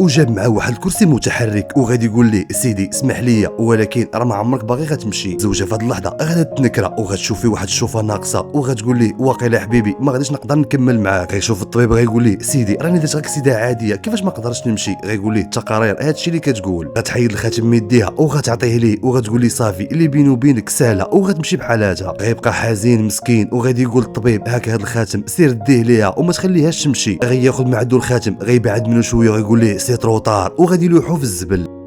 وجاب معاه واحد الكرسي متحرك وغادي يقول ليه سيدي اسمح لي ولكن راه ما عمرك باغي غتمشي. الزوجه في هذه اللحظه غادا تنكره وغتشوف فيه واحد الشوفه ناقصه وغتقول ليه واقيلا حبيبي ما غاديش نقدر نكمل معاك. غيشوف الطبيب غيقول ليه سيدي راني درت غير اكسيده عاديه كيفاش ما نقدرش نمشي. غيقول ليه التقارير هادشي اللي كتقول. غتحيد الخاتم من يديها وغتعطيه ليه وغتقول ليه صافي اللي بيني وبينك سهله وغتمشي بحالاتها. غيبقى حزين مسكين وغادي يقول الطبيب هاك هذا الخاتم سير ديه ليها وما تخليهاش تمشي. غياخذ معدو الخاتم غيبعد منه شويه ويقول ليه سي تروطار وغادي يلوحو في الزبل.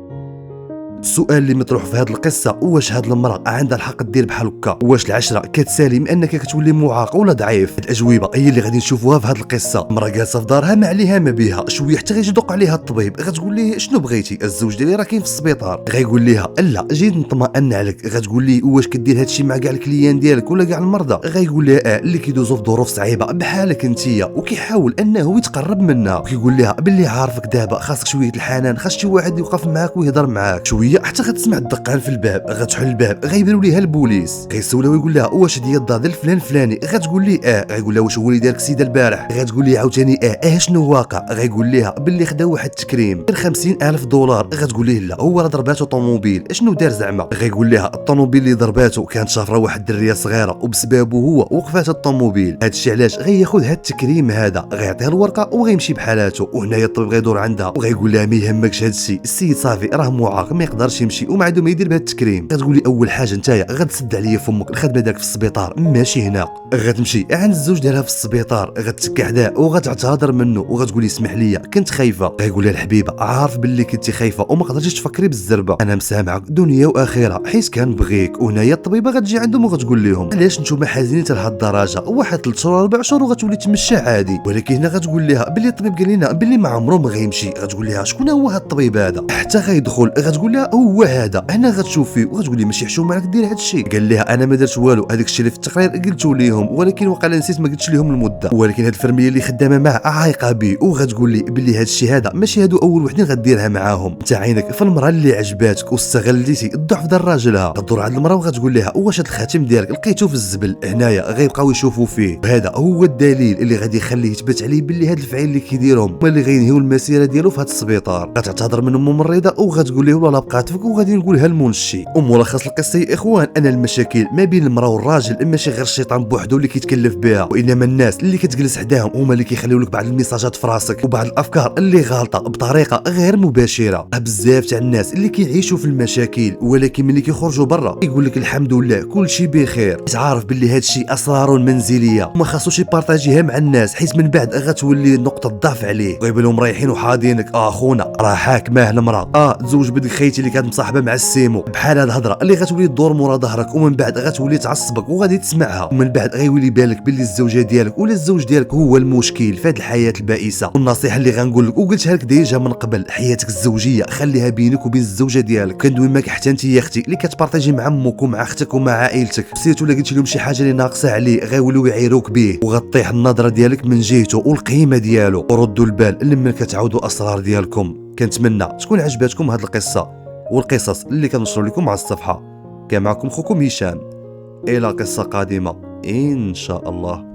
السؤال اللي مطروح في هذه القصه واش هذه المراه عندها الحق دير بحال هكا؟ واش العشره كتسالي من انك كتولي معاق ولا ضعيف؟ الاجوبه هي اللي غادي نشوفوها في هذه القصه. المراه جالسه في دارها ما عليها ما بها شويه حتى غيجي يدق عليها الطبيب. غتقول ليه شنو بغيتي؟ الزوج ديالي راه كاين في السبيطار. غيقول ليها لا جيت نطمئن عليك. غتقول ليه واش كدير هادشي مع كاع الكليان ديالك ولا كاع المرضى؟ غيقول لها اللي كيدوزوا في ظروف صعيبه بحالك انتيا وكيحاول انه يتقرب منها وكيقول لها باللي عارفك دابا خاصك شويه الحنان خاص شي واحد يوقف معاك ويهضر معاك شويه حتى غتسمع الدقان في الباب. غتحل الباب غيبانوا ليها البوليس. غيسولها ويقول لها واش ديال الدار ديال فلان فلاني؟ غتقول ليه غيقول لها واش هو اللي دارك سيده البارح؟ غتقول ليه عاوتاني شنو واقع؟ غيقول لها باللي خدا واحد التكريم غير 50,000 دولار. غتقول ليه لا هو راه ضرباتو طوموبيل شنو دار زعما؟ غيقول لها الطوموبيل اللي ضرباتو كانت شافره واحد الدريه صغيره وبسببه هو وقفات الطوموبيل. هادشي علاش غياخذ هاد التكريم هذا غيعطيها الورقه وغيمشي بحالاته. وهنايا الطبيب غيدور عندها وغيقول لها ما يهمكش هادشي السيد صافي راه معاق ما يقدرش يمشي وما عنده ما يدير بهذا التكريم. غتقول لي اول حاجه نتايا غتسد عليا فمك الخدمه ديالك في السبيطار ماشي هنا. غتمشي عند الزوج ديالها في السبيطار غتسكع حداه وغتعتذر منه وغتقول لي اسمح لي كنت خايفه. غيقول لها الحبيبه عارف باللي كنتي خايفه وما قدرتيش تفكري بالزربه انا مسامعك دنيا واخره حيت كنبغيك. وهنايا الطبيبه غتجي عندهم وغتقول لهم علاش نتوما حازينين حتى لهاد الدرجه واحد 3 شهور 4 شهور وغتولي تمشى عادي. ولكن هنا غتقول لها باللي الطبيب قال لنا باللي ما عمره ما غيمشي. غتقول لها شكون هو هاد الطبيب هذا؟ حتى غيدخل غتقول لها هو هذا هنا غتشوف فيه. وغتقول لي ماشي حشومه عليك دير هذا الشيء. قال لها انا ما درت والو هذاك الشيء اللي في التقرير قلتو ليهم ولكن وقال نسيت ما قلتش ليهم المده. ولكن هاد الفرميه اللي خدامه معاه عايقه به وغتقول لي باللي هذا الشيء هذا ماشي هادو اول وحدين غديرها معاهم. انت عينك في المراه اللي عجباتك واستغليتي الضعف ديال راجلها. غدور عند المراه وغتقول لها واش هاد الخاتم ديالك لقيتو في الزبل؟ هنايا غيبقاو يشوفوا فيه. هذا هو الدليل اللي غادي يخليه يثبت عليه باللي هاد الفعل اللي كيديرهم هما اللي غينهيو المسيره ديالو في هاد السبيطار. غتعتذر من الممرضه وغتقول له والله بقات فيك وغادي نقولها للمنشي. وملخص القصه يا اخوان ان المشاكل ما بين المراه والراجل ماشي غير الشيطان بوحدو اللي كيتكلف بها وانما الناس اللي كتجلس حداهم هما اللي كيخليو لك بعض الميساجات في راسك وبعض الافكار اللي غالطه بطريقه غير مباشره. بزاف تاع الناس اللي كيعيشوا في المشاكل ولكن ملي كيخرجوا برا يقول لك الحمد لله كل شيء بخير. تعرف باللي هذا الشيء اسرار منزليه وما خاصوش يبارطاجيها مع الناس حيت من بعد غتولي نقطه ضعف عليه. ويبان لهم رايحين وحاضينك خونا راه حاكماه المراه تزوج بنت خيتي اللي كانت مصاحبه مع السيمو بحال هاد الهضره اللي غتولي تدور مورا ظهرك ومن بعد غتولي تعصبك وغادي تسمعها ومن بعد غيولي بالك باللي الزوجه ديالك ولا الزوج ديالك هو المشكل في هاد الحياه البائسه. والنصيحه اللي غنقول لك وقلتها لك ديجا من قبل حياتك الزوجيه خليها بينك وبين الزوجه ديالك. كندوي معك حتى انت يا اختي اللي كتبارطاجي مع امك ومع اختك ومع عائلتك سيرتو الا قلتي لهم شي حاجه اللي ناقصه عليه غيوليو يعيروك به وغطيح النظره ديالك من جهته والقيمه ديالو. وردوا البال لما كتعاودوا اسرار ديالكم. كنتمنى تكون عجباتكم هاد القصه والقصص اللي كنشروا لكم على الصفحه. كان معكم خوكم هشام الى قصه قادمه ان شاء الله.